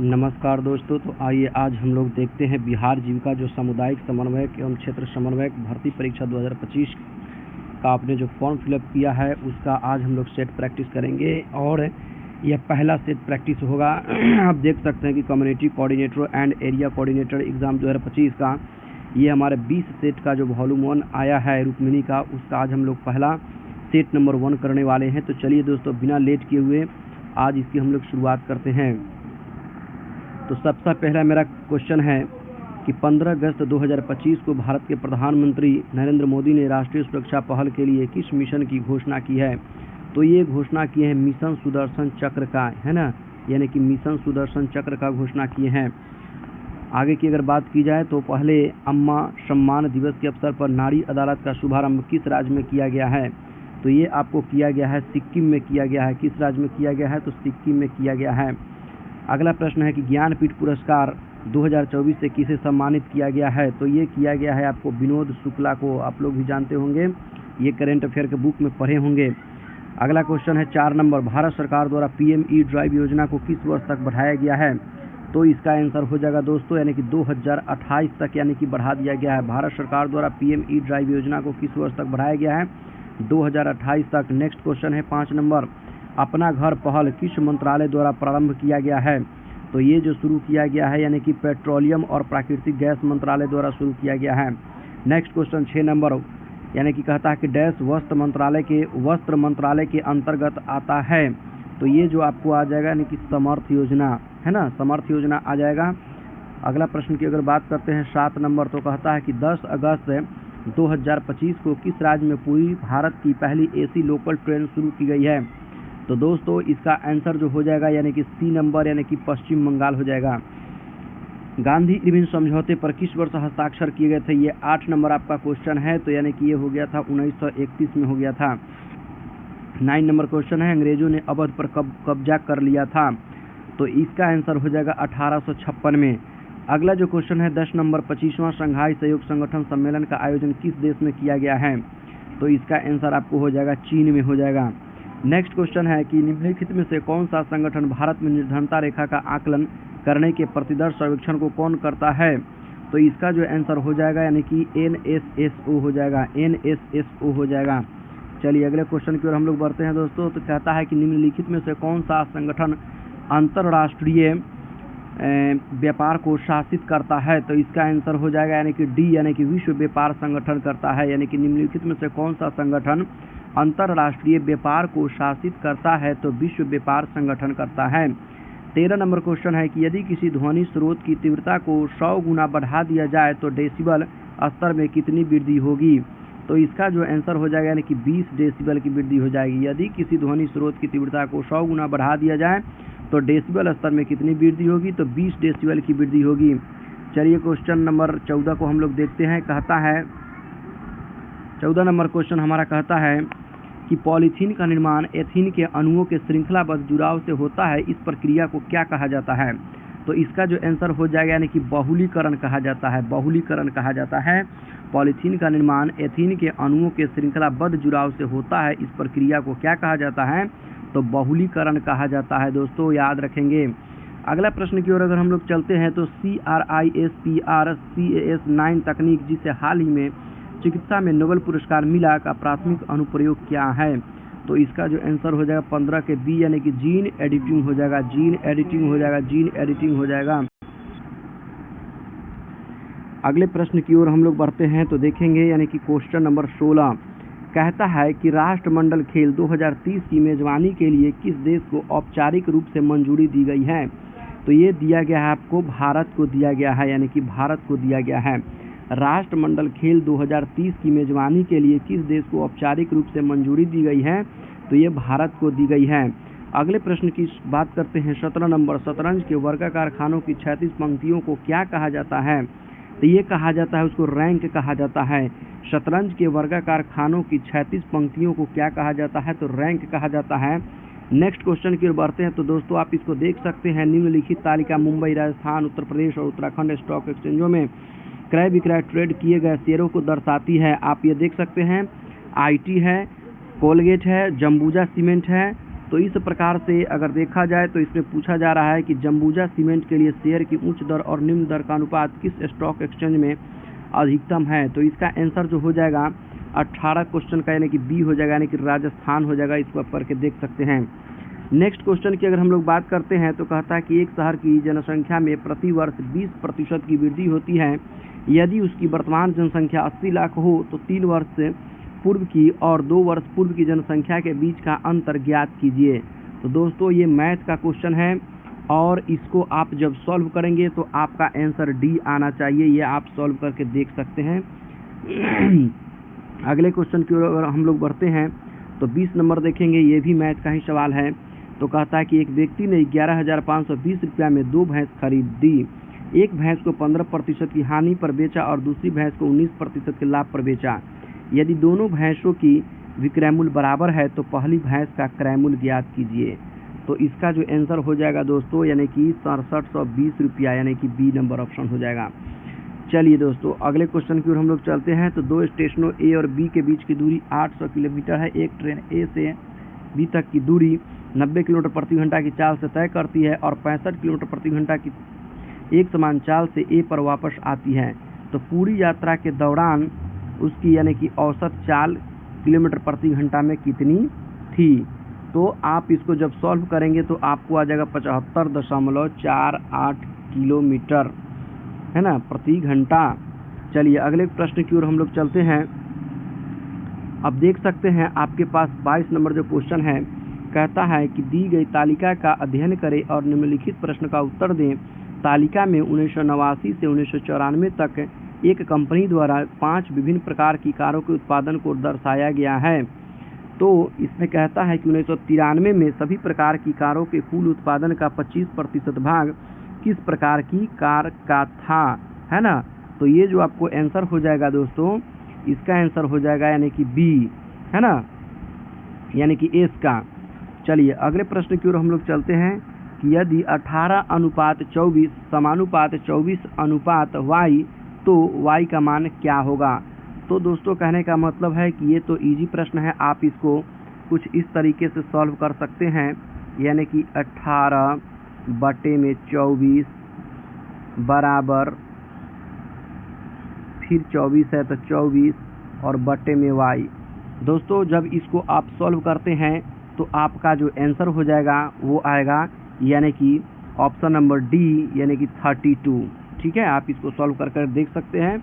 नमस्कार दोस्तों, तो आइए आज हम लोग देखते हैं बिहार जीविका जो सामुदायिक समन्वयक एवं क्षेत्र समन्वयक भर्ती परीक्षा 2025 का आपने जो फॉर्म फिलअप किया है उसका आज हम लोग सेट प्रैक्टिस करेंगे। और यह पहला सेट प्रैक्टिस होगा। आप देख सकते हैं कि community coordinator and area coordinator exam 2025 का ये हमारे 20 सेट का जो वॉल्यूम 1 आया है रुक्मिणी का, उसका आज हम लोग पहला सेट नंबर 1 करने वाले हैं। तो चलिए दोस्तों, बिना लेट किए हुए आज इसकी हम लोग शुरुआत करते हैं। तो सबसे पहला मेरा क्वेश्चन है कि 15 अगस्त 2025 को भारत के प्रधानमंत्री नरेंद्र मोदी ने राष्ट्रीय सुरक्षा पहल के लिए किस मिशन की घोषणा की है? तो ये घोषणा की है मिशन सुदर्शन चक्र का, है ना, यानी कि मिशन सुदर्शन चक्र का घोषणा किए हैं। आगे की अगर बात की जाए तो पहले अम्मा सम्मान दिवस के अवसर पर नारी अदालत का शुभारंभ किस राज्य में किया गया है? तो ये आपको किया गया है सिक्किम में किया गया है। किस राज्य में किया गया है? तो सिक्किम में किया गया है। अगला प्रश्न है कि ज्ञानपीठ पुरस्कार 2024 से किसे सम्मानित किया गया है? तो ये किया गया है आपको विनोद शुक्ला को। आप लोग भी जानते होंगे, ये करेंट अफेयर के बुक में पढ़े होंगे। अगला क्वेश्चन है 4 नंबर, भारत सरकार द्वारा पीएमई ड्राइव योजना को किस वर्ष तक बढ़ाया गया है? तो इसका आंसर हो जाएगा दोस्तों, यानी कि 2028 तक यानी कि बढ़ा दिया गया है। भारत सरकार द्वारा पीएमई ड्राइव योजना को किस वर्ष तक बढ़ाया गया है? 2028 तक। नेक्स्ट क्वेश्चन है 5 नंबर, अपना घर पहल किस मंत्रालय द्वारा प्रारंभ किया गया है? तो ये जो शुरू किया गया है यानी कि पेट्रोलियम और प्राकृतिक गैस मंत्रालय द्वारा शुरू किया गया है। नेक्स्ट क्वेश्चन 6 नंबर, यानी कि कहता है कि डैश वस्त्र मंत्रालय के अंतर्गत आता है? तो ये जो आपको आ जाएगा यानी कि समर्थ योजना, है ना, समर्थ योजना आ जाएगा। अगला प्रश्न की अगर बात करते हैं 7 नंबर, तो कहता है कि 10 अगस्त 2025 को किस राज्य में पूरी भारत की पहली एसी लोकल ट्रेन शुरू की गई है? तो दोस्तों इसका आंसर जो हो जाएगा यानी कि सी नंबर, यानी कि पश्चिम बंगाल हो जाएगा। गांधी इरविन समझौते पर किस वर्ष हस्ताक्षर किए गए थे? ये 8 नंबर आपका क्वेश्चन है। तो यानी कि ये हो गया था 1931 में हो गया था। 9 नंबर क्वेश्चन है, अंग्रेजों ने अवध पर कब कब्जा कर लिया था? तो इसका आंसर हो जाएगा 1856 में। अगला जो क्वेश्चन है 10 नंबर, 25वां शंघाई सहयोग संगठन सम्मेलन का आयोजन किस देश में किया गया है? तो इसका आंसर आपको हो जाएगा चीन में हो जाएगा। नेक्स्ट क्वेश्चन है कि निम्नलिखित में से कौन सा संगठन भारत में निर्धनता रेखा का आकलन करने के प्रतिदर्श सर्वेक्षण को कौन करता है? तो इसका जो आंसर हो जाएगा यानी कि NSSO हो जाएगा, NSSO हो जाएगा। चलिए अगले क्वेश्चन की ओर हम लोग बढ़ते हैं दोस्तों। तो कहता है कि निम्नलिखित में से कौन सा संगठन अंतर्राष्ट्रीय व्यापार को शासित करता है? तो इसका आंसर हो जाएगा यानी कि डी, यानी कि विश्व व्यापार संगठन करता है। यानी कि निम्नलिखित में से कौन सा संगठन अंतर्राष्ट्रीय व्यापार को शासित करता है? तो विश्व व्यापार संगठन करता है। 13 नंबर क्वेश्चन है कि यदि किसी ध्वनि स्रोत की तीव्रता को 100 गुना बढ़ा दिया जाए तो डेसिबल स्तर में कितनी वृद्धि होगी? तो इसका जो आंसर हो जाएगा यानी कि 20 डेसिबल की वृद्धि हो जाएगी। यदि किसी ध्वनि स्रोत की तीव्रता को 100 गुना बढ़ा दिया जाए तो डेसिबल स्तर में कितनी वृद्धि होगी? तो 20 डेसिबल की वृद्धि होगी। चलिए क्वेश्चन नंबर 14 को हम लोग देखते हैं। कहता है 14 नंबर क्वेश्चन हमारा कहता है कि पॉलीथीन का निर्माण एथीन के अणुओं के श्रृंखलाबद्ध जुड़ाव से होता है, इस प्रक्रिया को क्या कहा जाता है? तो इसका जो आंसर हो जाएगा यानी कि बहुलीकरण कहा जाता है, बहुलीकरण कहा जाता है। पॉलीथीन का निर्माण एथीन के अणुओं के श्रृंखलाबद्ध जुड़ाव से होता है, इस प्रक्रिया को क्या कहा जाता है? तो बहुलीकरण कहा जाता है दोस्तों, याद रखेंगे। अगला प्रश्न की ओर अगर हम लोग चलते हैं तो CRISPR-Cas9 तकनीक जिसे हाल ही में चिकित्सा में नोबेल पुरस्कार मिला का प्राथमिक अनुप्रयोग क्या है? तो इसका जो आंसर हो जाएगा 15 के बी, यानी कि जीन एडिटिंग हो जाएगा, जीन एडिटिंग हो जाएगा, जीन एडिटिंग हो जाएगा। अगले प्रश्न की ओर हम लोग बढ़ते हैं तो देखेंगे यानी कि क्वेश्चन नंबर 16 कहता है कि राष्ट्रमंडल खेल 2030 की मेजबानी के लिए किस देश को औपचारिक रूप से मंजूरी दी गई है? तो ये दिया गया है आपको भारत को दिया गया है, यानी कि भारत को दिया गया है। राष्ट्रमंडल खेल 2030 की मेजबानी के लिए किस देश को औपचारिक रूप से मंजूरी दी गई है? तो ये भारत को दी गई है। अगले प्रश्न की बात करते हैं 17 नंबर, शतरंज के वर्गाकार खानों की 36 पंक्तियों को क्या कहा जाता है? तो ये कहा जाता है, उसको रैंक कहा जाता है। शतरंज के वर्गाकार खानों की 36 पंक्तियों को क्या कहा जाता है? तो रैंक कहा जाता है। नेक्स्ट क्वेश्चन की ओर बढ़ते हैं तो दोस्तों आप इसको देख सकते हैं। निम्नलिखित तालिका मुंबई, राजस्थान, उत्तर प्रदेश और उत्तराखंड स्टॉक एक्सचेंजों में क्रय विक्रय ट्रेड किए गए शेयरों को दर्शाती है। आप ये देख सकते हैं, IT है, कोलगेट है, जम्बूजा सीमेंट है, तो इस प्रकार से अगर देखा जाए तो इसमें पूछा जा रहा है कि जम्बूजा सीमेंट के लिए शेयर की उच्च दर और निम्न दर का अनुपात किस स्टॉक एक्सचेंज में अधिकतम है। तो इसका आंसर जो हो जाएगा 18 क्वेश्चन का यानी कि बी हो जाएगा, यानी कि राजस्थान हो जाएगा। इसको आप करके देख सकते हैं। नेक्स्ट क्वेश्चन की अगर हम लोग बात करते हैं तो कहता है कि एक शहर की जनसंख्या में प्रति वर्ष 20% की वृद्धि होती है। यदि उसकी वर्तमान जनसंख्या 80 लाख हो तो 3 वर्ष पूर्व की और 2 वर्ष पूर्व की जनसंख्या के बीच का अंतर ज्ञात कीजिए। तो दोस्तों ये मैथ का क्वेश्चन है और इसको आप जब सॉल्व करेंगे तो आपका आंसर डी आना चाहिए। ये आप सॉल्व करके देख सकते हैं। अगले क्वेश्चन की ओर अगर हम लोग बढ़ते हैं तो 20 नंबर देखेंगे। ये भी मैथ का ही सवाल है। तो कहता है कि एक व्यक्ति ने 11,520 रुपया में 2 भैंस खरीदी। एक भैंस को 15% की हानि पर बेचा और दूसरी भैंस को 19% के लाभ पर बेचा। यदि दोनों भैंसों की विक्रय मूल्य बराबर है तो पहली भैंस का क्रय मूल्य ज्ञात कीजिए। तो इसका जो आंसर हो जाएगा दोस्तों यानी कि 6720 रुपया, यानी कि बी नंबर ऑप्शन हो जाएगा। चलिए दोस्तों अगले क्वेश्चन की ओर हम लोग चलते हैं। तो 2 स्टेशनों ए और बी के बीच की दूरी 800 किलोमीटर है। एक ट्रेन ए से बी तक की दूरी 90 किलोमीटर प्रति घंटा की चाल से तय करती है और 65 किलोमीटर प्रति घंटा की एक समान चाल से ए पर वापस आती है। तो पूरी यात्रा के दौरान उसकी यानी कि औसत चाल किलोमीटर प्रति घंटा में कितनी थी। तो आप इसको जब सॉल्व करेंगे तो आपको आ जाएगा 75.48 किलोमीटर, है ना, प्रति घंटा। चलिए अगले प्रश्न की ओर हम लोग चलते हैं। अब देख सकते हैं आपके पास 22 नंबर जो क्वेश्चन है कहता है कि दी गई तालिका का अध्ययन करें और निम्नलिखित प्रश्न का उत्तर दें। तालिका में 1989 से 1994 तक एक कंपनी द्वारा 5 विभिन्न प्रकार की कारों के उत्पादन को दर्शाया गया है। तो इसमें कहता है कि 1993 में सभी प्रकार की कारों के कुल उत्पादन का 25% भाग किस प्रकार की कार का था, है ना। तो ये जो आपको आंसर हो जाएगा दोस्तों, इसका आंसर हो जाएगा यानी कि बी, है ना, यानी कि एस का। चलिए अगले प्रश्न की ओर हम लोग चलते हैं कि यदि 18:24 समानुपात 24 y तो y का मान क्या होगा। तो दोस्तों कहने का मतलब है कि ये तो इजी प्रश्न है, आप इसको कुछ इस तरीके से सॉल्व कर सकते हैं, यानी कि 18/24 बराबर फिर 24 है तो 24 और बटे में y। दोस्तों जब इसको आप सॉल्व करते हैं तो आपका जो आंसर हो जाएगा वो आएगा यानी कि ऑप्शन नंबर डी, यानी कि 32। ठीक है, आप इसको सॉल्व कर देख सकते हैं।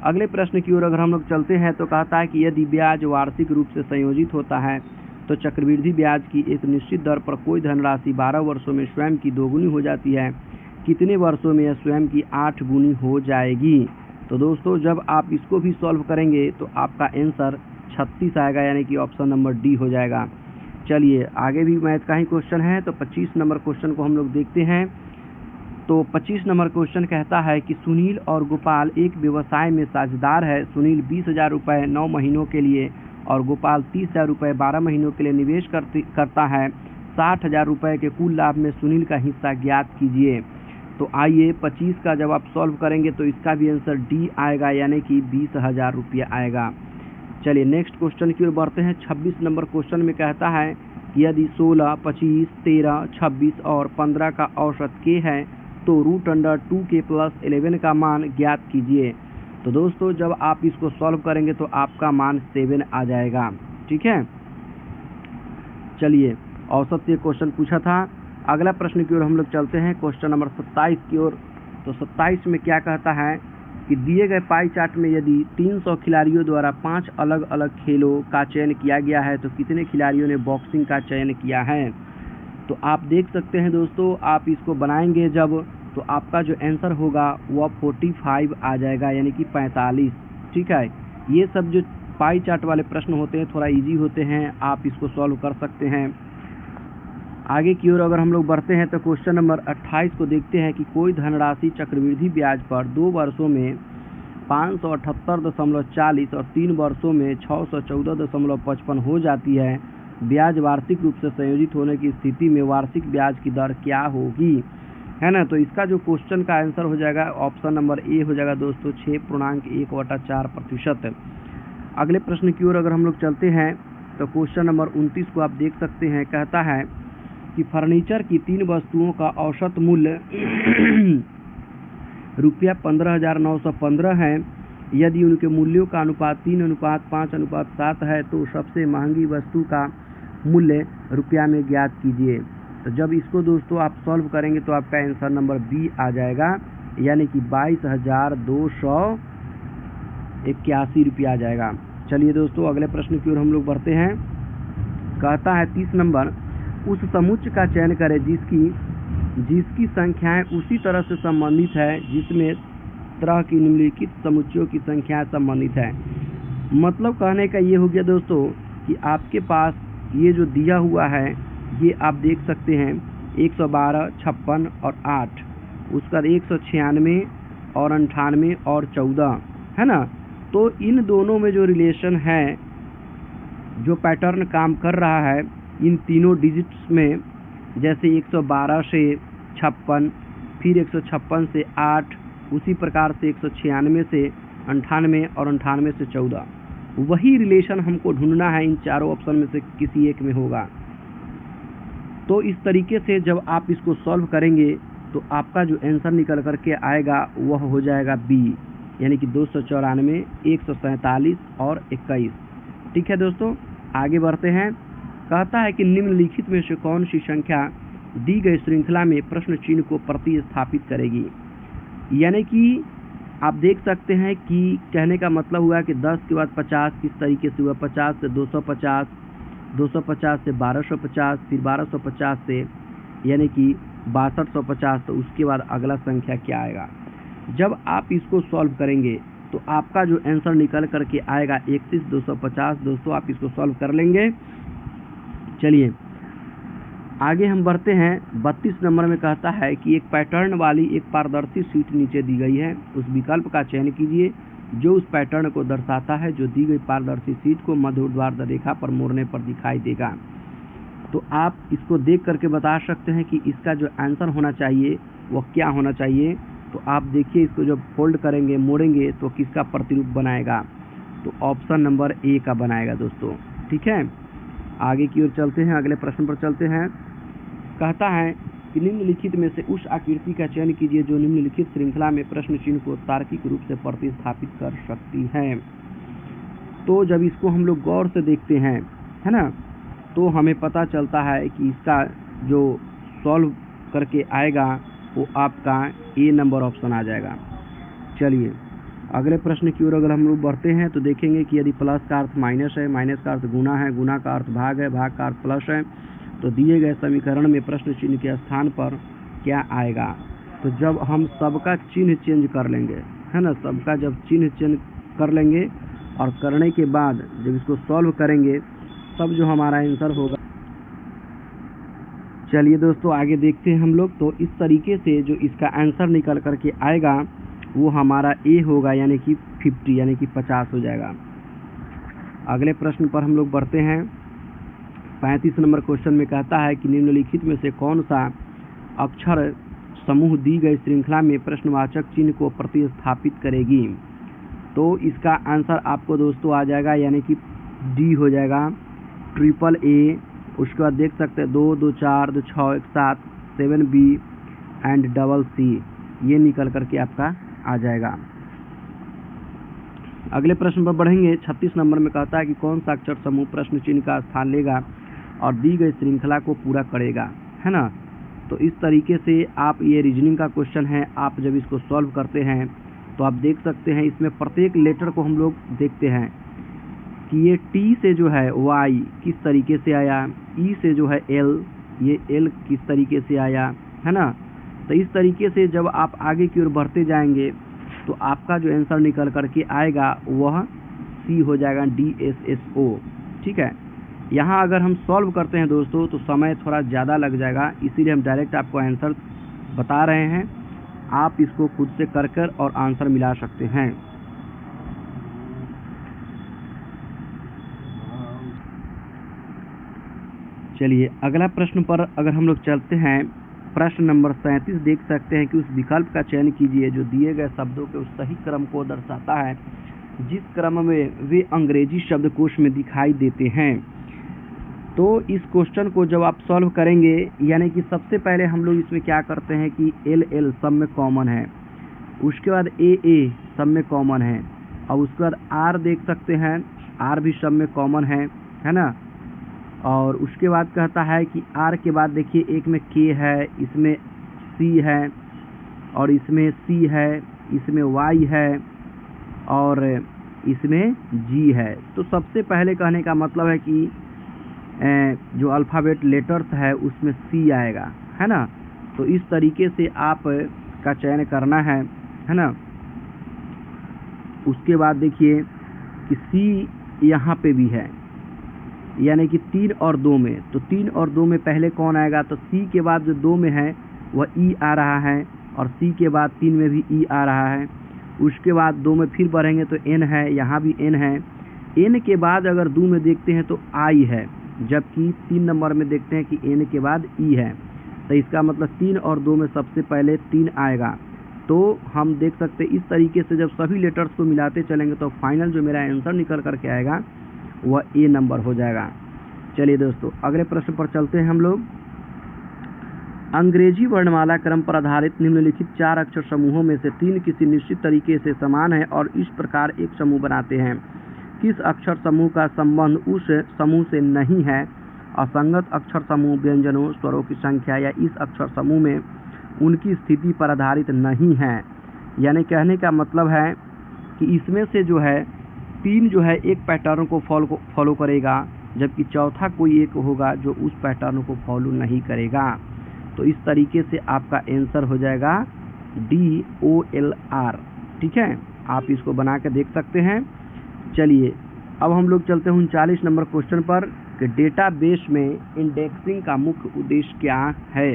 अगले प्रश्न की ओर अगर हम लोग चलते हैं तो कहता है कि यदि ब्याज वार्षिक रूप से संयोजित होता है तो चक्रवृद्धि ब्याज की एक निश्चित दर पर कोई धनराशि 12 वर्षों में स्वयं की 2 गुनी हो जाती है। कितने वर्षों में यह स्वयं की 8 गुनी हो जाएगी। तो दोस्तों जब आप इसको भी सॉल्व करेंगे तो आपका आंसर 36 आएगा, यानी कि ऑप्शन नंबर डी हो जाएगा। चलिए आगे भी मैथ का ही क्वेश्चन है। तो 25 नंबर क्वेश्चन को हम लोग देखते हैं। तो 25 नंबर क्वेश्चन कहता है कि सुनील और गोपाल एक व्यवसाय में साझेदार है। सुनील 20,000 रुपये 9 महीनों के लिए और गोपाल 30,000 रुपये 12 महीनों के लिए निवेश करता है। 60,000 रुपये के कुल लाभ में सुनील का हिस्सा ज्ञात कीजिए। तो आइए 25 का जब आप सॉल्व करेंगे तो इसका भी आंसर डी आएगा, यानी कि 20,000 रुपये आएगा। चलिए नेक्स्ट क्वेश्चन की ओर बढ़ते हैं। 26 नंबर क्वेश्चन में कहता है कि यदि 16, 25, 13, 26 और 15 का औसत के है तो √2 के प्लस 11 का मान ज्ञात कीजिए। तो दोस्तों जब आप इसको सॉल्व करेंगे तो आपका मान 7 आ जाएगा। ठीक है, चलिए औसत से क्वेश्चन पूछा था। अगला प्रश्न की ओर हम लोग चलते हैं, क्वेश्चन नंबर 27 की ओर। तो 27 में क्या कहता है कि दिए गए पाई चार्ट में यदि 300 खिलाड़ियों द्वारा 5 अलग अलग खेलों का चयन किया गया है तो कितने खिलाड़ियों ने बॉक्सिंग का चयन किया है। तो आप देख सकते हैं दोस्तों, आप इसको बनाएंगे जब तो आपका जो आंसर होगा वो 45 आ जाएगा, यानी कि 45। ठीक है, ये सब जो पाई चार्ट वाले प्रश्न होते हैं थोड़ा इजी होते हैं, आप इसको सॉल्व कर सकते हैं। आगे की ओर अगर हम लोग बढ़ते हैं तो क्वेश्चन नंबर 28 को देखते हैं कि कोई धनराशि चक्रवृद्धि ब्याज पर 2 वर्षों में 578.40 और 3 वर्षों में 614.55 हो जाती है। ब्याज वार्षिक रूप से संयोजित होने की स्थिति में वार्षिक ब्याज की दर क्या होगी, है ना। तो इसका जो क्वेश्चन का आंसर हो जाएगा ऑप्शन नंबर ए हो जाएगा दोस्तों 6.1/4%। अगले प्रश्न की ओर अगर हम लोग चलते हैं तो क्वेश्चन नंबर 29 को आप देख सकते हैं। कहता है कि फर्नीचर की 3 वस्तुओं का औसत मूल्य रुपया 15,915 है। यदि उनके मूल्यों का अनुपात 3:5:7 है तो सबसे महंगी वस्तु का मूल्य रुपया में ज्ञात कीजिए। तो जब इसको दोस्तों आप सॉल्व करेंगे तो आपका आंसर नंबर बी आ जाएगा, यानी कि 22,281 रुपया आ जाएगा। चलिए दोस्तों अगले प्रश्न की ओर हम लोग बढ़ते हैं। कहता है 30 नंबर, उस समुच्चय का चयन करें जिसकी संख्याएं उसी तरह से संबंधित है जिसमें तरह की निम्नलिखित समुच्चयों की संख्याएं संबंधित है। मतलब कहने का ये हो गया दोस्तों कि आपके पास ये जो दिया हुआ है ये आप देख सकते हैं 112, 56 और 8, उसका 196 और 98 और 14 है ना। तो इन दोनों में जो रिलेशन है, जो पैटर्न काम कर रहा है इन तीनों डिजिट्स में, जैसे 112 से 56, फिर 156 से 8, उसी प्रकार से 196 से 98 और 98 से 14, वही रिलेशन हमको ढूंढना है। इन चारों ऑप्शन में से किसी एक में होगा। तो इस तरीके से जब आप इसको सॉल्व करेंगे तो आपका जो आंसर निकल करके आएगा वह हो जाएगा बी, यानी कि 294, 147 और 21। ठीक है दोस्तों, आगे बढ़ते हैं। कहता है कि निम्नलिखित में से कौन सी संख्या दी गई श्रृंखला में प्रश्न चिन्ह को प्रतिस्थापित करेगी। यानी कि आप देख सकते हैं कि कहने का मतलब हुआ कि 10 के बाद 50 किस तरीके से हुआ, 50 से 250, 250 से 1250, फिर 1250 से यानी कि 6250, तो उसके बाद अगला संख्या क्या आएगा। जब आप इसको सॉल्व करेंगे तो आपका जो आंसर निकल करके आएगा 31,250। दोस्तों आप इसको सॉल्व कर लेंगे। चलिए आगे हम बढ़ते हैं। 32 नंबर में कहता है कि एक पैटर्न वाली एक पारदर्शी शीट नीचे दी गई है, उस विकल्प का चयन कीजिए जो उस पैटर्न को दर्शाता है जो दी गई पारदर्शी शीट को मध्य ऊर्ध्वाधर रेखा पर मोड़ने पर दिखाई देगा। तो आप इसको देख करके बता सकते हैं कि इसका जो आंसर होना चाहिए वह क्या होना चाहिए। तो आप देखिए, इसको जब फोल्ड करेंगे, मोड़ेंगे तो किसका प्रतिरूप बनाएगा, तो ऑप्शन नंबर ए का बनाएगा दोस्तों। ठीक है, आगे की ओर चलते हैं, अगले प्रश्न पर चलते हैं। कहता है कि निम्नलिखित में से उस आकृति का चयन कीजिए जो निम्नलिखित श्रृंखला में प्रश्न चिन्ह को तार्किक रूप से प्रतिस्थापित कर सकती है। तो जब इसको हम लोग गौर से देखते हैं, है ना, तो हमें पता चलता है कि इसका जो सॉल्व करके आएगा वो आपका ए नंबर ऑप्शन आ जाएगा। चलिए अगले प्रश्न की ओर अगर हम लोग बढ़ते हैं तो देखेंगे कि यदि प्लस का अर्थ माइनस है, माइनस का अर्थ गुना है, गुना का अर्थ भाग है, भाग का अर्थ प्लस है, तो दिए गए समीकरण में प्रश्न चिन्ह के स्थान पर क्या आएगा। तो जब हम सबका चिन्ह चेंज कर लेंगे, है ना, सबका जब चिन्ह चेंज कर लेंगे और करने के बाद जब इसको सॉल्व करेंगे तब जो हमारा आंसर होगा। चलिए दोस्तों आगे देखते हैं हम लोग। तो इस तरीके से जो इसका आंसर निकल करके आएगा वो हमारा ए होगा, यानी कि 50, यानी कि 50 हो जाएगा। अगले प्रश्न पर हम लोग बढ़ते हैं। 35 नंबर क्वेश्चन में कहता है कि निम्नलिखित में से कौन सा अक्षर समूह दी गई श्रृंखला में प्रश्नवाचक चिन्ह को प्रतिस्थापित करेगी। तो इसका आंसर आपको दोस्तों आ जाएगा, यानी कि डी हो जाएगा, ट्रिपल ए। उसके बाद देख सकते हैं 2, 2, 4, 2, 6, 1, 7, 7B एंड डबल सी, ये निकल करके आपका आ जाएगा। अगले प्रश्न पर बढ़ेंगे। 36 नंबर में कहता है कि कौन सा अक्षर समूह प्रश्न चिन्ह का स्थान लेगा और दी गई श्रृंखला को पूरा करेगा, है ना। तो इस तरीके से आप, ये रीजनिंग का क्वेश्चन है, आप जब इसको सॉल्व करते हैं तो आप देख सकते हैं इसमें प्रत्येक लेटर को हम लोग देखते हैं कि ये टी से जो है वाई किस तरीके से आया, ई से जो है एल, ये एल किस तरीके से आया, है ना। तो इस तरीके से जब आप आगे की ओर बढ़ते जाएंगे तो आपका जो आंसर निकल करके आएगा वह सी हो जाएगा, DSSO। ठीक है, यहाँ अगर हम सॉल्व करते हैं दोस्तों तो समय थोड़ा ज़्यादा लग जाएगा, इसीलिए हम डायरेक्ट आपको आंसर बता रहे हैं। आप इसको खुद से कर और आंसर मिला सकते हैं। चलिए अगला प्रश्न पर अगर हम लोग चलते हैं, प्रश्न नंबर 37 देख सकते हैं कि उस विकल्प का चयन कीजिए जो दिए गए शब्दों के उस सही क्रम को दर्शाता है जिस क्रम में वे अंग्रेजी शब्दकोश में दिखाई देते हैं। तो इस क्वेश्चन को जब आप सॉल्व करेंगे, यानी कि सबसे पहले हम लोग इसमें क्या करते हैं कि एल एल सब में कॉमन है, उसके बाद ए ए सब में कॉमन है, और उसके बाद आर देख सकते हैं, आर भी सब में कॉमन है ना। और उसके बाद कहता है कि आर के बाद देखिए एक में के है, इसमें सी है, और इसमें सी है, इसमें वाई है, और इसमें जी है। तो सबसे पहले कहने का मतलब है कि जो अल्फ़ाबेट लेटर्स है उसमें सी आएगा, है ना। तो इस तरीके से आप का चयन करना है ना। उसके बाद देखिए कि सी यहाँ पे भी है, यानी कि 3 और 2 में, तो 3 और 2 में पहले कौन आएगा, तो सी के बाद जो 2 में है वह ई आ रहा है, और सी के बाद 3 में भी ई आ रहा है। उसके बाद 2 में फिर बढ़ेंगे तो एन है, यहाँ भी एन है। एन के बाद अगर 2 में देखते हैं तो आई है, जबकि 3 नंबर में देखते हैं कि एन के बाद ई है। तो इसका मतलब 3 और 2 में सबसे पहले 3 आएगा। तो हम देख सकते हैं इस तरीके से जब सभी लेटर्स को मिलाते चलेंगे तो फाइनल जो मेरा आंसर निकल करके आएगा वह ए नंबर हो जाएगा। चलिए दोस्तों, अगले प्रश्न पर चलते हैं हम लोग। अंग्रेजी वर्णमाला क्रम पर आधारित निम्नलिखित 4 अक्षर समूहों में से 3 किसी निश्चित तरीके से समान है और इस प्रकार एक समूह बनाते हैं। किस अक्षर समूह का संबंध उस समूह से नहीं है? असंगत अक्षर समूह व्यंजनों, स्वरों की संख्या या इस अक्षर समूह में उनकी स्थिति पर आधारित नहीं है। यानी कहने का मतलब है कि इसमें से जो है 3 जो है एक पैटर्न को फॉलो करेगा, जबकि चौथा कोई एक होगा जो उस पैटर्न को फॉलो नहीं करेगा। तो इस तरीके से आपका आंसर हो जाएगा DOLR। ठीक है, आप इसको बना के देख सकते हैं। चलिए अब हम लोग चलते हैं 39 नंबर क्वेश्चन पर कि डेटाबेस में इंडेक्सिंग का मुख्य उद्देश्य क्या है।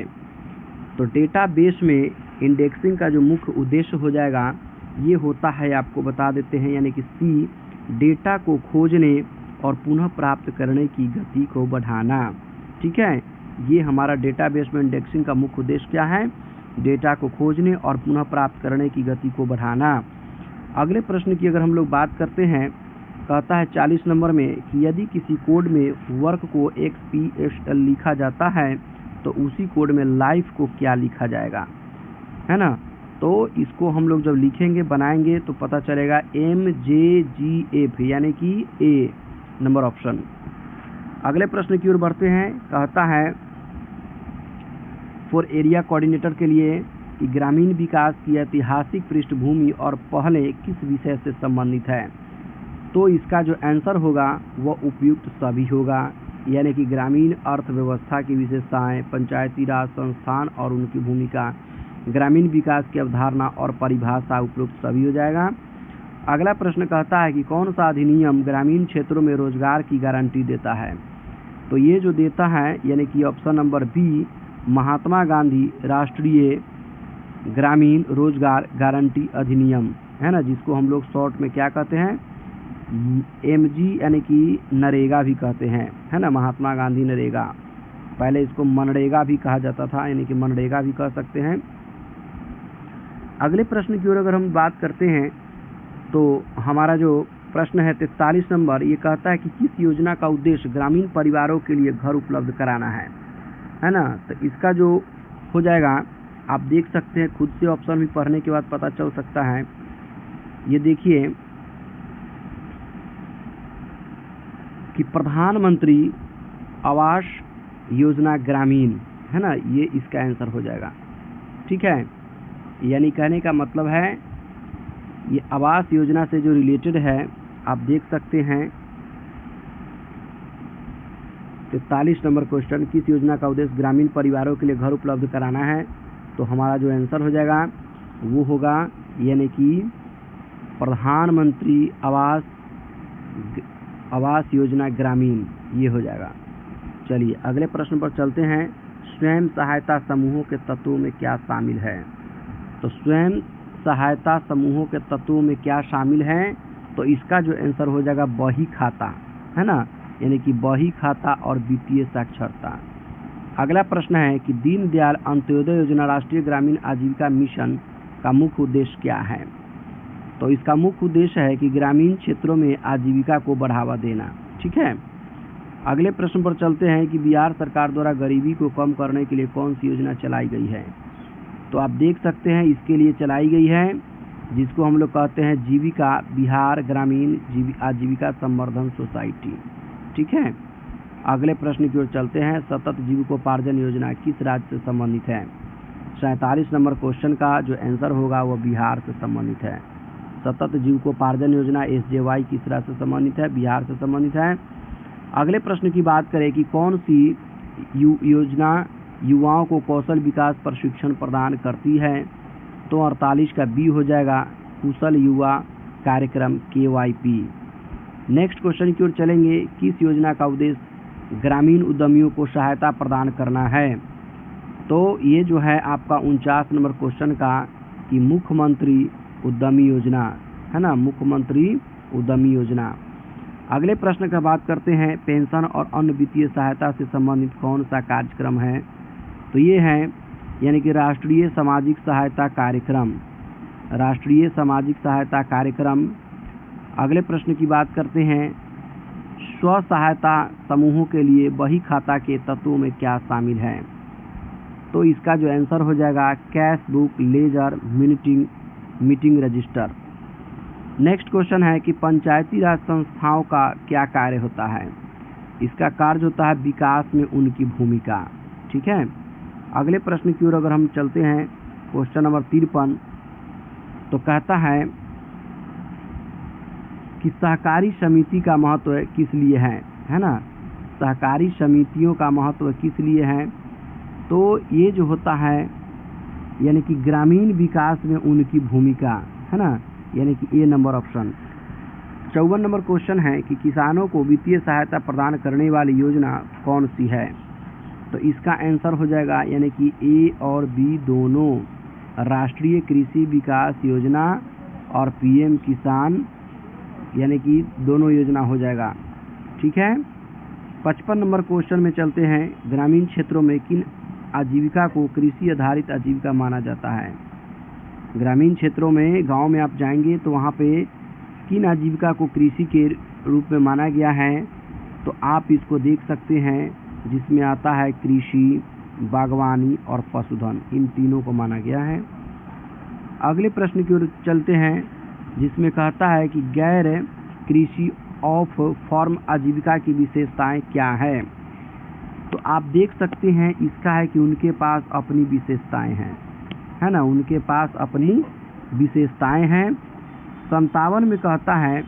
तो डेटाबेस में इंडेक्सिंग का जो मुख्य उद्देश्य हो जाएगा ये होता है, आपको बता देते हैं, यानी कि सी, डेटा को खोजने और पुनः प्राप्त करने की गति को बढ़ाना। ठीक है, ये हमारा डेटाबेस में इंडेक्सिंग का मुख्य उद्देश्य क्या है? डेटा को खोजने और पुनः प्राप्त करने की गति को बढ़ाना। अगले प्रश्न की अगर हम लोग बात करते हैं, कहता है 40 नंबर में कि यदि किसी कोड में वर्क को XPSL लिखा जाता है तो उसी कोड में लाइफ को क्या लिखा जाएगा, है ना। तो इसको हम लोग जब लिखेंगे, बनाएंगे, तो पता चलेगा MJGF, यानी कि ए नंबर ऑप्शन। अगले प्रश्न की ओर बढ़ते हैं। कहता है फॉर एरिया कोऑर्डिनेटर के लिए कि ग्रामीण विकास की ऐतिहासिक पृष्ठभूमि और पहले किस विषय से संबंधित है। तो इसका जो आंसर होगा वह उपयुक्त सभी होगा, यानी कि ग्रामीण अर्थव्यवस्था की विशेषताएं, पंचायती राज संस्थान और उनकी भूमिका, ग्रामीण विकास की अवधारणा और परिभाषा, उपयुक्त सभी हो जाएगा। अगला प्रश्न कहता है कि कौन सा अधिनियम ग्रामीण क्षेत्रों में रोजगार की गारंटी देता है। तो ये जो देता है, यानी कि option number B, Mahatma Gandhi राष्ट्रीय ग्रामीण रोजगार गारंटी अधिनियम, है ना, जिसको हम लोग शॉर्ट में क्या कहते हैं, MG, यानी कि नरेगा भी कहते हैं, है ना, महात्मा गांधी नरेगा। पहले इसको मनरेगा भी कहा जाता था, यानी कि मनरेगा भी कह सकते हैं। अगले प्रश्न की ओर अगर हम बात करते हैं तो हमारा जो प्रश्न है 43 नंबर, ये कहता है कि किस योजना का उद्देश्य ग्रामीण परिवारों के लिए घर उपलब्ध कराना है ना। तो इसका जो हो जाएगा आप देख सकते हैं, खुद से ऑप्शन भी पढ़ने के बाद पता चल सकता है। ये देखिए कि प्रधानमंत्री आवास योजना ग्रामीण, है ना, ये इसका आंसर हो जाएगा। ठीक है, यानी कहने का मतलब है ये आवास योजना से जो रिलेटेड है, आप देख सकते हैं 43 नंबर क्वेश्चन, किस योजना का उद्देश्य ग्रामीण परिवारों के लिए घर उपलब्ध कराना है। तो हमारा जो आंसर हो जाएगा वो होगा, यानी कि प्रधानमंत्री आवास योजना ग्रामीण, ये हो जाएगा। चलिए अगले प्रश्न पर चलते हैं। स्वयं सहायता समूहों के तत्वों में क्या शामिल है। तो स्वयं सहायता समूहों के तत्वों में क्या शामिल है, तो इसका जो आंसर हो जाएगा बही खाता, है ना, यानी कि बही खाता और वित्तीय साक्षरता। अगला प्रश्न है कि दीनदयाल अंत्योदय योजना राष्ट्रीय ग्रामीण आजीविका मिशन का मुख्य उद्देश्य क्या है। तो इसका मुख्य उद्देश्य है कि ग्रामीण क्षेत्रों में आजीविका को बढ़ावा देना। ठीक है, अगले प्रश्न पर चलते हैं कि बिहार सरकार द्वारा गरीबी को कम करने के लिए कौन सी योजना चलाई गई है। तो आप देख सकते हैं इसके लिए चलाई गई है जिसको हम लोग कहते हैं जीविका बिहार ग्रामीण आजीविका संवर्धन सोसाइटी। ठीक है, अगले प्रश्न की ओर चलते हैं। सतत जीविकोपार्जन योजना किस राज्य से संबंधित है। 47 नंबर क्वेश्चन का जो आंसर होगा वो बिहार से संबंधित है। सतत जीविकोपार्जन योजना SJY किस राज्य से संबंधित है, बिहार से संबंधित है। अगले प्रश्न की बात करें कि कौन सी योजना युवाओं को कौशल विकास प्रशिक्षण प्रदान करती है, तो 48 का बी हो जाएगा, कुशल युवा कार्यक्रम KYP। नेक्स्ट क्वेश्चन की ओर चलेंगे। किस योजना का उद्देश्य ग्रामीण उद्यमियों को सहायता प्रदान करना है। तो ये जो है आपका 49 नंबर क्वेश्चन का कि मुख्यमंत्री उद्यमी योजना है ना, मुख्यमंत्री उद्यमी योजना। अगले प्रश्न का बात करते हैं। पेंशन और अन्य वित्तीय सहायता से संबंधित कौन सा कार्यक्रम है। तो ये है यानी कि राष्ट्रीय सामाजिक सहायता कार्यक्रम, राष्ट्रीय सामाजिक सहायता कार्यक्रम। अगले प्रश्न की बात करते हैं। स्व सहायता समूहों के लिए बही खाता के तत्वों में क्या शामिल है। तो इसका जो आंसर हो जाएगा cash book, ledger, meeting register. Next question है कि पंचायती राज संस्थाओं का क्या कार्य होता है। इसका कार्य होता है विकास में उनकी भूमिका। ठीक है, अगले प्रश्न की ओर अगर हम चलते हैं, क्वेश्चन नंबर 53, तो कहता है कि सहकारी समिति का महत्व किस लिए है ना। सहकारी समितियों का महत्व किस लिए है। तो ये जो होता है यानी कि ग्रामीण विकास में उनकी भूमिका है ना, यानी कि ए नंबर ऑप्शन। 54 नंबर क्वेश्चन है कि किसानों को वित्तीय सहायता प्रदान करने वाली योजना कौन सी है। तो इसका आंसर हो जाएगा यानी कि ए और बी दोनों, राष्ट्रीय कृषि विकास योजना और PM किसान, यानी कि दोनों योजना हो जाएगा। ठीक है, 55 नंबर क्वेश्चन में चलते हैं। ग्रामीण क्षेत्रों में किन आजीविका को कृषि आधारित आजीविका माना जाता है। ग्रामीण क्षेत्रों में, गांव में आप जाएंगे तो वहाँ पे किन आजीविका को कृषि के रूप में माना गया है। तो आप इसको देख सकते हैं जिसमें आता है कृषि, बागवानी और पशुधन, इन तीनों को माना गया है। अगले प्रश्न की ओर चलते हैं जिसमें कहता है कि गैर कृषि ऑफ फॉर्म आजीविका की विशेषताएं क्या है। तो आप देख सकते हैं इसका है कि उनके पास अपनी विशेषताएं हैं, है ना, उनके पास अपनी विशेषताएं हैं। 57 में कहता है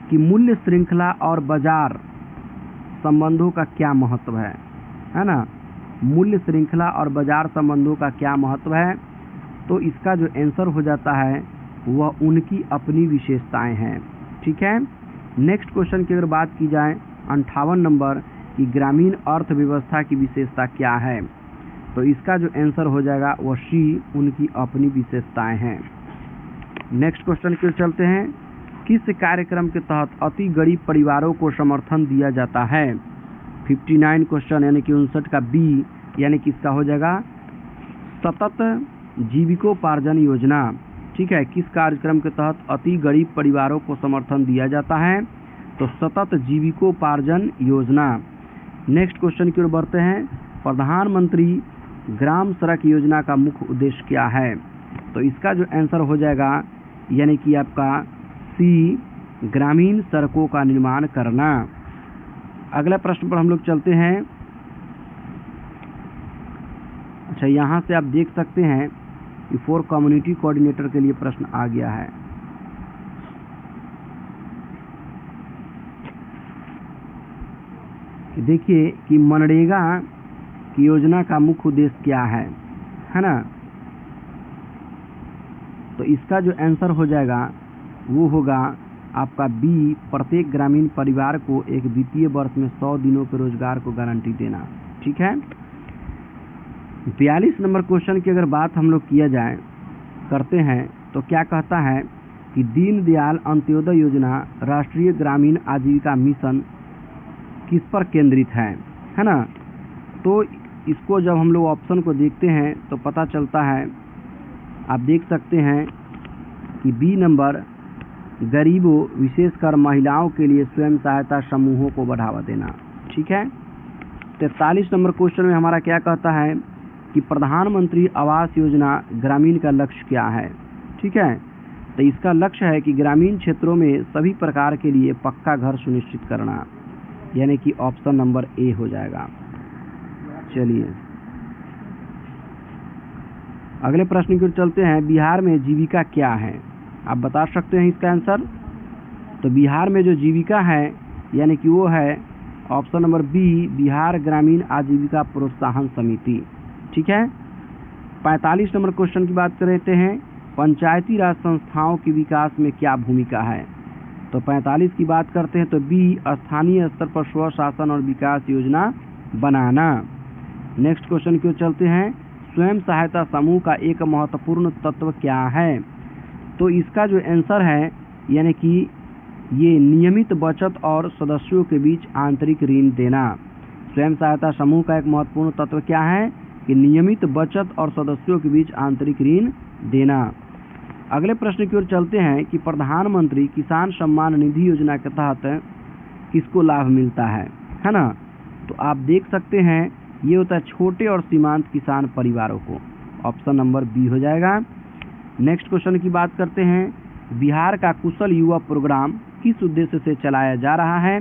कि मूल्य श्रृंखला और बाजार संबंधों का क्या महत्व है ना। मूल्य श्रृंखला और बाजार संबंधों का क्या महत्व है। तो इसका जो आंसर हो जाता है वह उनकी अपनी विशेषताएं हैं। ठीक है, नेक्स्ट क्वेश्चन की अगर बात की जाए 58 नंबर कि ग्रामीण अर्थव्यवस्था की विशेषता क्या है। तो इसका जो आंसर हो जाएगा वह सी, उनकी अपनी विशेषताएं हैं। नेक्स्ट क्वेश्चन की ओर चलते हैं। किस कार्यक्रम के तहत अति गरीब परिवारों को समर्थन दिया जाता है। 59 क्वेश्चन यानी कि 59 का बी, यानी कि इसका हो जाएगा सतत जीविकोपार्जन योजना। ठीक है, किस कार्यक्रम के तहत अति गरीब परिवारों को समर्थन दिया जाता है। तो सतत जीविकोपार्जन योजना। नेक्स्ट क्वेश्चन की ओर बढ़ते हैं। प्रधानमंत्री ग्राम सड़क योजना का मुख्य उद्देश्य क्या है। तो इसका जो आंसर हो जाएगा यानी कि आपका सी, ग्रामीण सड़कों का निर्माण करना। अगला प्रश्न पर हम लोग चलते हैं। अच्छा, यहाँ से आप देख सकते हैं कि 4 कम्युनिटी कोऑर्डिनेटर के लिए प्रश्न आ गया है। देखिए कि मनरेगा की योजना का मुख्य उद्देश्य क्या है ना। तो इसका जो आंसर हो जाएगा वो होगा आपका बी, प्रत्येक ग्रामीण परिवार को एक वित्तीय वर्ष में 100 दिनों के रोजगार को गारंटी देना। ठीक है, 42 नंबर क्वेश्चन की अगर बात हम लोग किया जाए करते हैं तो क्या कहता है कि दीनदयाल अंत्योदय योजना राष्ट्रीय ग्रामीण आजीविका मिशन किस पर केंद्रित है ना। तो इसको जब हम लोग ऑप्शन को देखते हैं तो पता चलता है, आप देख सकते हैं कि बी नंबर गरीबों विशेषकर महिलाओं के लिए स्वयं सहायता समूहों को बढ़ावा देना। ठीक है। 43 नंबर क्वेश्चन में हमारा क्या कहता है कि प्रधानमंत्री आवास योजना ग्रामीण का लक्ष्य क्या है। ठीक है, तो इसका लक्ष्य है कि ग्रामीण क्षेत्रों में सभी प्रकार के लिए पक्का घर सुनिश्चित करना, यानी कि ऑप्शन नंबर ए हो जाएगा। चलिए अगले प्रश्न की ओर चलते हैं। बिहार में जीविका क्या है, आप बता सकते हैं इसका आंसर। तो बिहार में जो जीविका है यानी कि वो है ऑप्शन नंबर बी, बिहार ग्रामीण आजीविका प्रोत्साहन समिति। ठीक है। 45 नंबर क्वेश्चन की बात करते हैं, पंचायती राज संस्थाओं के विकास में क्या भूमिका है। तो 45 की बात करते हैं तो बी, स्थानीय स्तर पर स्व शासन और विकास योजना बनाना। नेक्स्ट क्वेश्चन की ओर चलते हैं, स्वयं सहायता समूह का एक महत्वपूर्ण तत्व क्या है। तो इसका जो आंसर है यानी कि ये नियमित बचत और सदस्यों के बीच आंतरिक ऋण देना। स्वयं सहायता समूह का एक महत्वपूर्ण तत्व क्या है कि नियमित बचत और सदस्यों के बीच आंतरिक ऋण देना। अगले प्रश्न की ओर चलते हैं कि प्रधानमंत्री किसान सम्मान निधि योजना के तहत किसको लाभ मिलता है ना। तो आप देख सकते हैं ये होता है छोटे और सीमांत किसान परिवारों को, ऑप्शन नंबर बी हो जाएगा। नेक्स्ट क्वेश्चन की बात करते हैं, बिहार का कुशल युवा प्रोग्राम किस उद्देश्य से चलाया जा रहा है।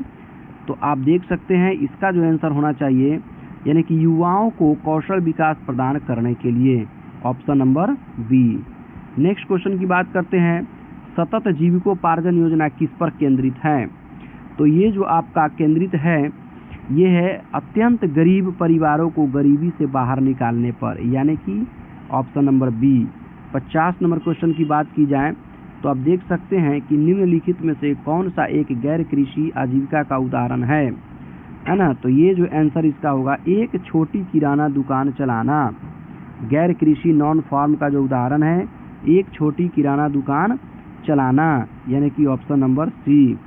तो आप देख सकते हैं इसका जो आंसर होना चाहिए यानी कि युवाओं को कौशल विकास प्रदान करने के लिए, option number B. Next question की बात करते हैं, सतत जीविकोपार्जन योजना किस पर केंद्रित है। तो ये जो आपका केंद्रित है ये है अत्यंत गरीब परिवारों को गरीबी से बाहर निकालने पर, यानी कि option number B. 50 number question की बात की जाए तो आप देख सकते हैं कि निम्नलिखित में से कौन सा एक गैर कृषि आजीविका का उदाहरण है ना। तो ये जो आंसर इसका होगा, एक छोटी किराना दुकान चलाना। गैर कृषि नॉन फार्म का जो उदाहरण है एक छोटी किराना दुकान चलाना, यानी कि ऑप्शन नंबर सी।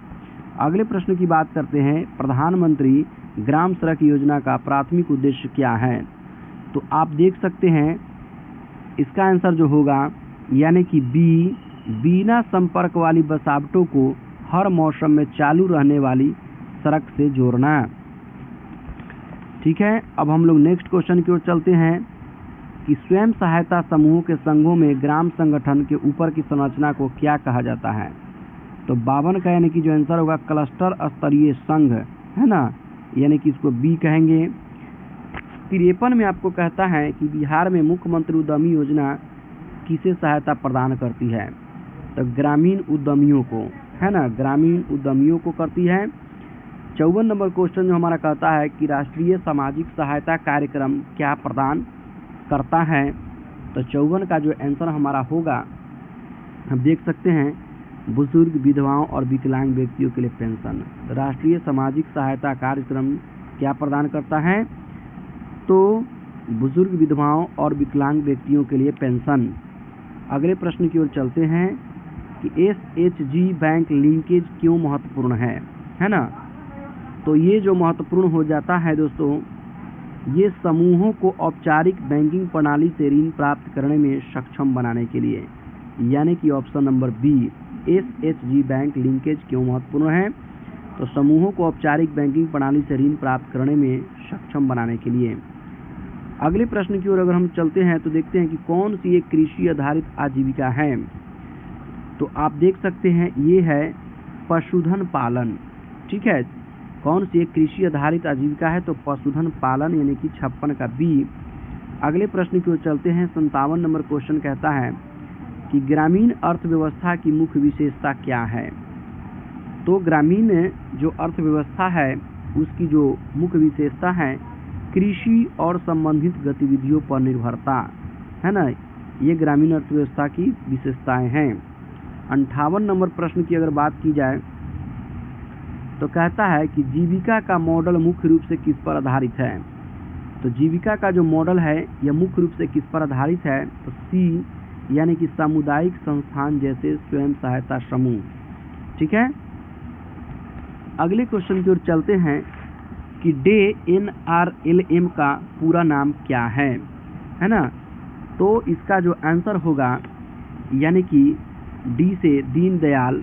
अगले प्रश्न की बात करते हैं, प्रधानमंत्री ग्राम सड़क योजना का प्राथमिक उद्देश्य क्या है। तो आप देख सकते हैं इसका आंसर जो होगा यानी कि बी, बिना संपर्क वाली बसावटों को हर मौसम में चालू रहने वाली सड़क से जोड़ना। ठीक है, अब हम लोग नेक्स्ट क्वेश्चन की ओर चलते हैं कि स्वयं सहायता समूहों के संघों में ग्राम संगठन के ऊपर की संरचना को क्या कहा जाता है। तो 52 का यानी कि जो आंसर होगा क्लस्टर स्तरीय संघ है ना, यानी कि इसको बी कहेंगे। 53 में आपको कहता है कि बिहार में मुख्यमंत्री उद्यमी योजना किसे सहायता प्रदान करती है। तो ग्रामीण उद्यमियों को है ना, ग्रामीण उद्यमियों को करती है। 54 नंबर क्वेश्चन जो हमारा कहता है कि राष्ट्रीय सामाजिक सहायता कार्यक्रम क्या प्रदान करता है। तो 54 का जो आंसर हमारा होगा हम देख सकते हैं, बुजुर्ग, विधवाओं और विकलांग व्यक्तियों के लिए पेंशन। राष्ट्रीय सामाजिक सहायता कार्यक्रम क्या प्रदान करता है। तो बुजुर्ग, विधवाओं और विकलांग व्यक्तियों के लिए पेंशन। अगले प्रश्न की ओर चलते हैं कि SHG बैंक लिंकेज क्यों महत्वपूर्ण है ना। तो ये जो महत्वपूर्ण हो जाता है दोस्तों, ये समूहों को औपचारिक बैंकिंग प्रणाली से ऋण प्राप्त करने में सक्षम बनाने के लिए, यानी कि option number B, SHG bank linkage क्यों महत्वपूर्ण है। तो समूहों को औपचारिक बैंकिंग प्रणाली से ऋण प्राप्त करने में सक्षम बनाने के लिए। अगले प्रश्न की ओर अगर हम चलते हैं तो देखते हैं कि कौन सी एक कृषि आधारित आजीविका है। तो आप देख सकते हैं ये है पशुधन पालन। ठीक है, कौन सी एक कृषि आधारित आजीविका है। तो पशुधन पालन यानी कि 56 का बी। अगले प्रश्न की ओर चलते हैं, 57 नंबर क्वेश्चन कहता है कि ग्रामीण अर्थव्यवस्था की मुख्य विशेषता क्या है। तो ग्रामीण जो अर्थव्यवस्था है उसकी जो मुख्य विशेषता है कृषि और संबंधित गतिविधियों पर निर्भरता है ना, ये ग्रामीण अर्थव्यवस्था की विशेषताएं हैं। 58 नंबर प्रश्न की अगर बात की जाए तो कहता है कि जीविका का मॉडल मुख्य रूप से किस पर आधारित है। तो जीविका का जो मॉडल है यह मुख्य रूप से किस पर आधारित है। तो सी, यानी कि सामुदायिक संस्थान जैसे स्वयं सहायता समूह। ठीक है, अगले क्वेश्चन की ओर चलते हैं कि DNRLM का पूरा नाम क्या है ना। तो इसका जो आंसर होगा यानी कि डी से दीनदयाल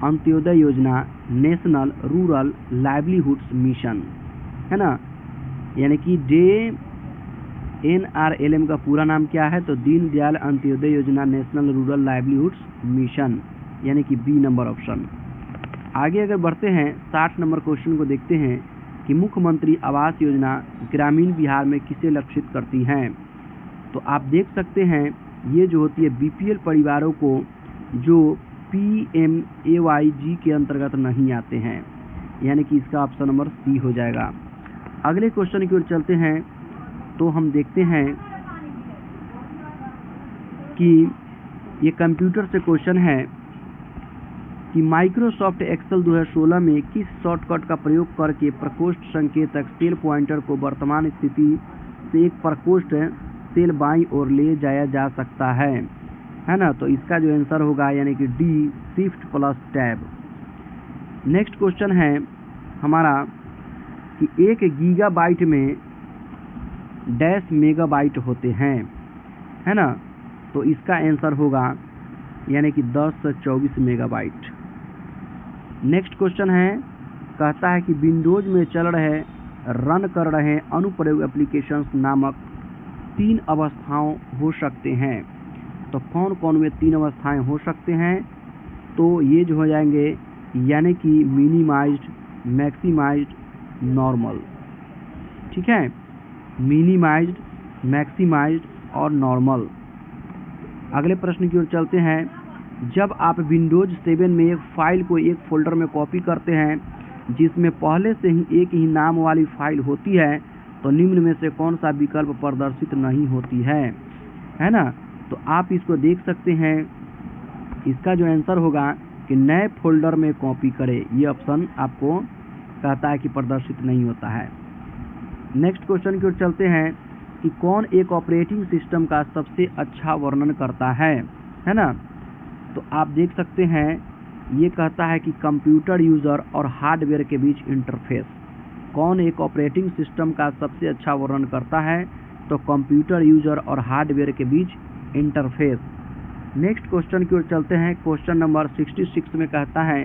अंत्योदय योजना, नेशनल रूरल लाइवलीहुड्स मिशन, है ना, यानी कि NRLM का पूरा नाम क्या है, तो दीनदयाल अंत्योदय योजना नेशनल रूरल लाइवलीहुड्स मिशन, यानी कि बी नंबर ऑप्शन। आगे अगर बढ़ते हैं 60 नंबर क्वेश्चन को देखते हैं कि मुख्यमंत्री आवास योजना ग्रामीण बिहार में किसे लक्षित करती हैं। तो आप देख सकते हैं ये जो होती है BPL परिवारों को जो PMAYG के अंतर्गत नहीं आते हैं, यानी कि इसका ऑप्शन नंबर सी हो जाएगा। अगले क्वेश्चन की ओर चलते हैं तो हम देखते हैं कि ये कंप्यूटर से क्वेश्चन है कि माइक्रोसॉफ्ट एक्सेल 2016 में किस शॉर्टकट का प्रयोग करके प्रकोष्ठ संकेतक सेल पॉइंटर को वर्तमान स्थिति से एक प्रकोष्ठ सेल बाईं ओर ले जाया जा सकता है ना, तो इसका जो आंसर होगा यानी कि D shift plus tab. Next question है हमारा कि 1 गीगाबाइट में डैश मेगाबाइट होते हैं, है ना, तो इसका आंसर होगा यानी कि 10 से 24 मेगाबाइट। नेक्स्ट क्वेश्चन है कहता है कि विंडोज में रन कर रहे अनुप्रयोग एप्लीकेशंस नामक 3 अवस्थाओं हो सकते हैं, तो कौन कौन वे 3 अवस्थाएं हो सकते हैं, तो ये जो हो जाएंगे यानी कि मिनिमाइज्ड, मैक्सिमाइज्ड, नॉर्मल, ठीक है, मिनिमाइज्ड, मैक्सिमाइज्ड और नॉर्मल। अगले प्रश्न की ओर चलते हैं। जब आप विंडोज 7 में एक फाइल को एक फोल्डर में कॉपी करते हैं जिसमें पहले से ही एक ही नाम वाली फाइल होती है, तो निम्न में से कौन सा विकल्प प्रदर्शित नहीं होती है ना, तो आप इसको देख सकते हैं। इसका जो आंसर होगा कि नए फोल्डर में कॉपी करें, ये ऑप्शन आपको कहता है कि प्रदर्शित नहीं होता है। नेक्स्ट क्वेश्चन की ओर चलते हैं कि कौन एक ऑपरेटिंग सिस्टम का सबसे अच्छा वर्णन करता है ना, तो आप देख सकते हैं ये कहता है कि कंप्यूटर यूज़र और हार्डवेयर के बीच इंटरफेस। कौन एक ऑपरेटिंग सिस्टम का सबसे अच्छा वर्णन करता है, तो कंप्यूटर यूज़र और हार्डवेयर के बीच इंटरफेस। नेक्स्ट क्वेश्चन की ओर चलते हैं। क्वेश्चन नंबर 66 में कहता है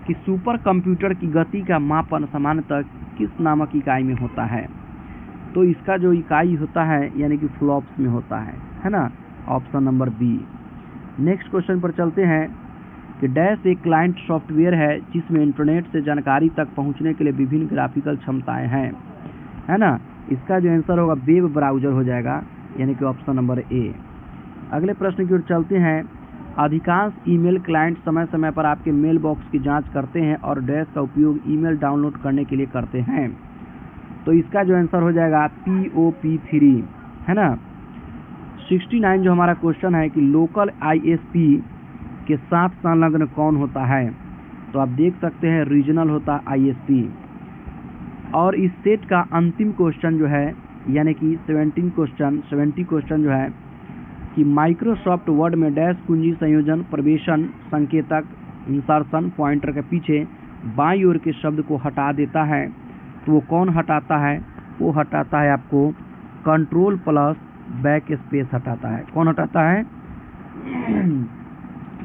कि सुपर कंप्यूटर की गति का मापन सामान्यतः किस नामक इकाई में होता है, तो इसका जो इकाई होता है यानी कि फ्लॉप्स में होता है ना, option number B. Next question पर चलते हैं कि डैश एक क्लाइंट सॉफ्टवेयर है जिसमें इंटरनेट से जानकारी तक पहुंचने के लिए विभिन्न ग्राफिकल क्षमताएं हैं, है ना, इसका जो आंसर होगा वेब ब्राउज़र हो जाएगा, यानी कि ऑप्शन नंबर ए। अगले प्रश्न की ओर चलते हैं। अधिकांश ईमेल क्लाइंट समय समय पर आपके मेल बॉक्स की जांच करते हैं और डैश का उपयोग ईमेल डाउनलोड करने के लिए करते हैं, तो इसका जो आंसर हो जाएगा POP3, है ना। 69 जो हमारा क्वेश्चन है कि लोकल ISP के साथ संलग्न कौन होता है, तो आप देख सकते हैं रीजनल होता है ISP। और इस सेट का अंतिम क्वेश्चन जो है यानी कि 70 क्वेश्चन जो है कि माइक्रोसॉफ्ट वर्ड में डैश कुंजी संयोजन प्रवेशन संकेतक इंसर्शन पॉइंटर के पीछे बाईं ओर के शब्द को हटा देता है, तो वो कौन हटाता है, वो हटाता है आपको कंट्रोल प्लस बैक स्पेस हटाता है। कौन हटाता है,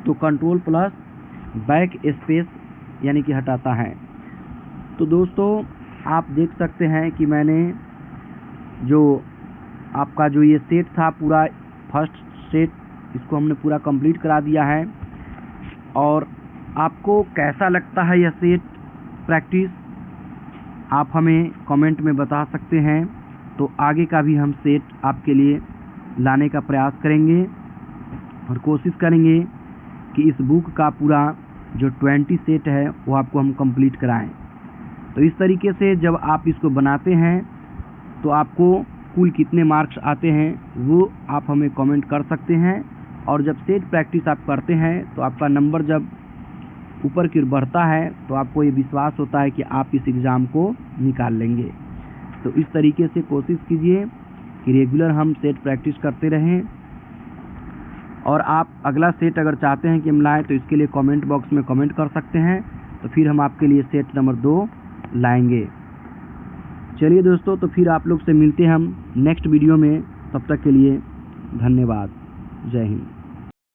तो कंट्रोल प्लस बैक स्पेस यानी कि हटाता है। तो दोस्तों आप देख सकते हैं कि मैंने जो आपका जो ये सेट था पूरा फर्स्ट सेट, इसको हमने पूरा कंप्लीट करा दिया है। और आपको कैसा लगता है यह सेट प्रैक्टिस, आप हमें कमेंट में बता सकते हैं, तो आगे का भी हम सेट आपके लिए लाने का प्रयास करेंगे और कोशिश करेंगे कि इस बुक का पूरा जो 20 सेट है वो आपको हम कंप्लीट कराएं। तो इस तरीके से जब आप इसको बनाते हैं तो आपको कुल कितने मार्क्स आते हैं वो आप हमें कमेंट कर सकते हैं। और जब सेट प्रैक्टिस आप करते हैं तो आपका नंबर जब ऊपर की ओर बढ़ता है तो आपको ये विश्वास होता है कि आप इस एग्ज़ाम को निकाल लेंगे। तो इस तरीके से कोशिश कीजिए कि रेगुलर हम सेट प्रैक्टिस करते रहें। और आप अगला सेट अगर चाहते हैं कि हम लाएँ तो इसके लिए कमेंट बॉक्स में कमेंट कर सकते हैं, तो फिर हम आपके लिए सेट नंबर 2 लाएंगे। चलिए दोस्तों, तो फिर आप लोग से मिलते हैं हम नेक्स्ट वीडियो में। तब तक के लिए धन्यवाद। जय हिंद।